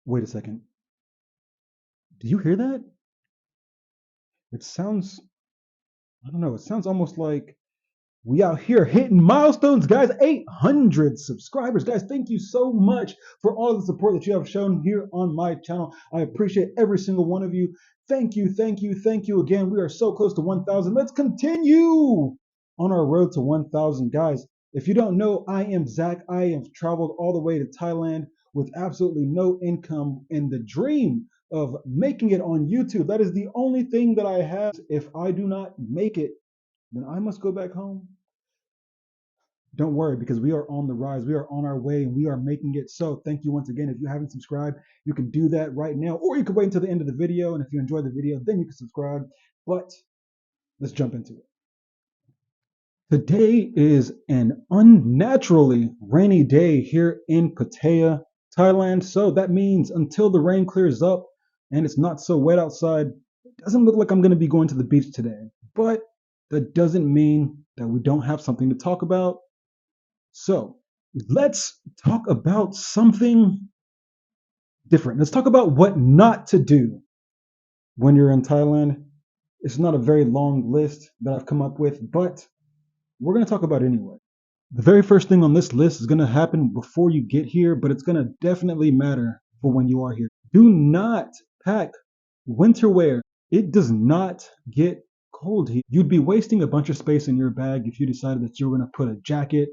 Wait a second. Do you hear that? It sounds, I don't know, it sounds almost like we out here hitting milestones, guys. 800 subscribers. Guys, thank you so much for all the support that you have shown here on my channel. I appreciate every single one of you. Thank you, thank you, thank you again. We are so close to 1,000. Let's continue on our road to 1,000, guys. If you don't know, I am Zach. I have traveled all the way to Thailand with absolutely no income and the dream of making it on YouTube. That is the only thing that I have. If I do not make it, then I must go back home. Don't worry, because we are on the rise. We are on our way and we are making it. So thank you once again. If you haven't subscribed, you can do that right now, or you can wait until the end of the video. And if you enjoy the video, then you can subscribe. But let's jump into it. Today is an unnaturally rainy day here in Pattaya, Thailand. So that means until the rain clears up and it's not so wet outside, it doesn't look like I'm going to be going to the beach today. But that doesn't mean that we don't have something to talk about. So let's talk about something different. Let's talk about what not to do when you're in Thailand. It's not a very long list that I've come up with, but we're going to talk about it anyway. The very first thing on this list is going to happen before you get here, but it's going to definitely matter for when you are here. Do not pack winter wear. It does not get cold here. You'd be wasting a bunch of space in your bag if you decided that you were going to put a jacket,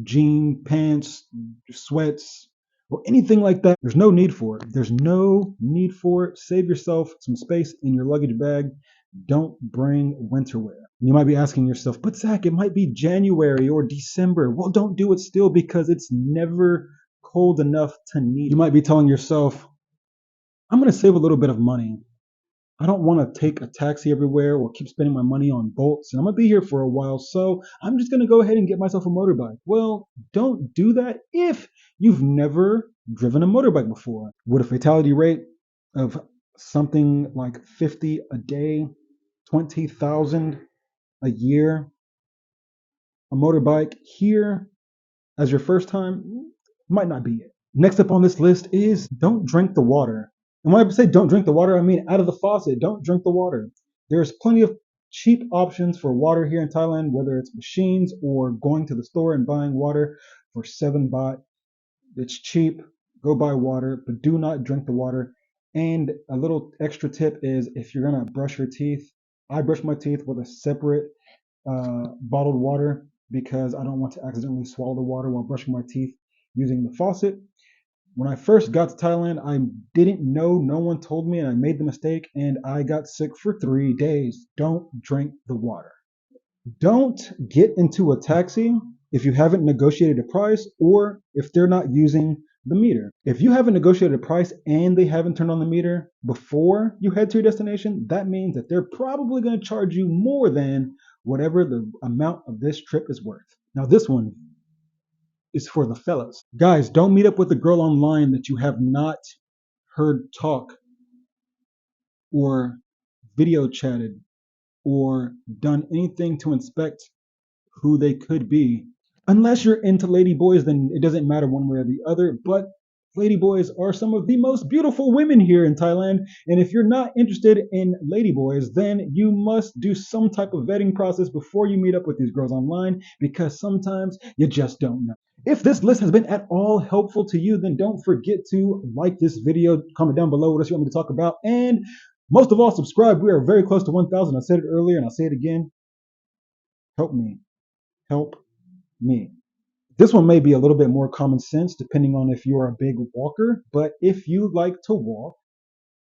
jean, pants, sweats, or anything like that. There's no need for it. There's no need for it. Save yourself some space in your luggage bag. Don't bring winter wear. You might be asking yourself, but Zach, it might be January or December. Well, don't do it still because it's never cold enough to need. You might be telling yourself, I'm going to save a little bit of money. I don't want to take a taxi everywhere or keep spending my money on bolts, and I'm going to be here for a while, so I'm just going to go ahead and get myself a motorbike. Well, don't do that if you've never driven a motorbike before. With a fatality rate of something like 50 a day, 20,000 a year, a motorbike here as your first time might not be it. Next up on this list is don't drink the water. And when I say don't drink the water, I mean out of the faucet. Don't drink the water. There's plenty of cheap options for water here in Thailand, whether it's machines or going to the store and buying water for 7 baht. It's cheap. Go buy water, but do not drink the water. And a little extra tip is if you're going to brush your teeth, I brush my teeth with a separate bottled water because I don't want to accidentally swallow the water while brushing my teeth using the faucet. When I first got to Thailand, I didn't know, no one told me, and I made the mistake, and I got sick for 3 days. Don't drink the water. Don't get into a taxi if you haven't negotiated a price or if they're not using the meter. If you haven't negotiated a price and they haven't turned on the meter before you head to your destination, that means that they're probably going to charge you more than whatever the amount of this trip is worth. Now, this one is for the fellas. Guys, don't meet up with a girl online that you have not heard talk or video chatted or done anything to inspect who they could be. Unless you're into lady boys, then it doesn't matter one way or the other. But lady boys are some of the most beautiful women here in Thailand. And if you're not interested in lady boys, then you must do some type of vetting process before you meet up with these girls online, because sometimes you just don't know. If this list has been at all helpful to you, then don't forget to like this video, comment down below what else you want me to talk about, and most of all, subscribe. We are very close to 1,000. I said it earlier and I'll say it again. Help me. Help me. This one may be a little bit more common sense depending on if you're a big walker, but if you like to walk,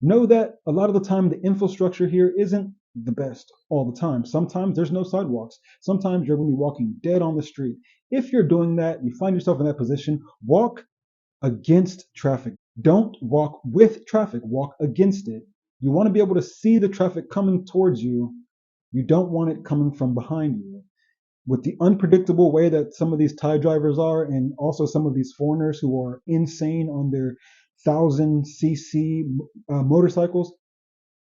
know that a lot of the time the infrastructure here isn't the best all the time. Sometimes there's no sidewalks. Sometimes you're going to be walking dead on the street. If you're doing that, you find yourself in that position, walk against traffic. Don't walk with traffic, walk against it. You want to be able to see the traffic coming towards you. You don't want it coming from behind you. With the unpredictable way that some of these Thai drivers are, and also some of these foreigners who are insane on their 1,000cc motorcycles,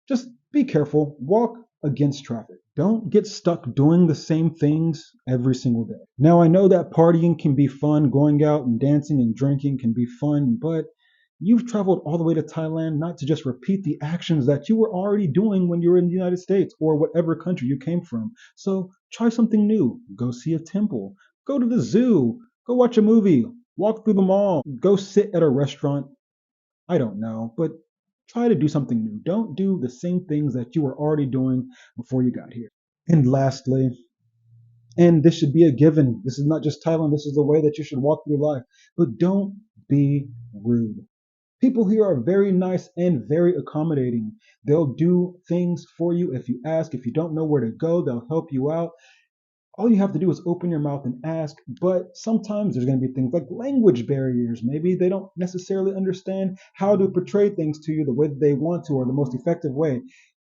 just be careful. Walk against traffic. Don't get stuck doing the same things every single day. Now, I know that partying can be fun, going out and dancing and drinking can be fun, but You've traveled all the way to Thailand not to just repeat the actions that you were already doing when you were in the United States or whatever country you came from. So try something new. Go see a temple. Go to the zoo. Go watch a movie. Walk through the mall. Go sit at a restaurant. I don't know, but try to do something new. Don't do the same things that you were already doing before you got here. And lastly, and this should be a given. This is not just Thailand. This is the way that you should walk through life. But don't be rude. People here are very nice and very accommodating. They'll do things for you if you ask. If you don't know where to go, they'll help you out. All you have to do is open your mouth and ask. But sometimes there's going to be things like language barriers. Maybe they don't necessarily understand how to portray things to you the way that they want to or the most effective way.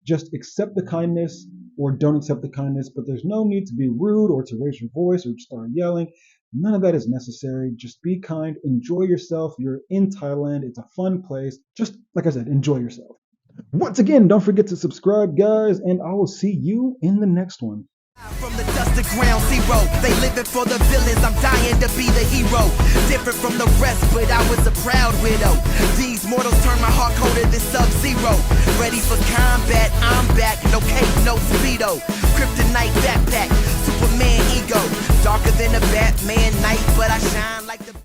Just accept the kindness or don't accept the kindness, but there's no need to be rude or to raise your voice or to start yelling. None of that is necessary. Just be kind, enjoy yourself. You're in Thailand. It's a fun place. Just like I said, enjoy yourself. Once again, don't forget to subscribe, guys, and I will see you in the next one. From the dust to ground zero, they living for the villains, I'm dying to be the hero. Different from the rest, but I was a proud widow. These mortals turn my heart colder than Sub-Zero. Ready for combat, I'm back, no cape, no speedo. Kryptonite backpack, Superman ego. Darker than a Batman night, but I shine like the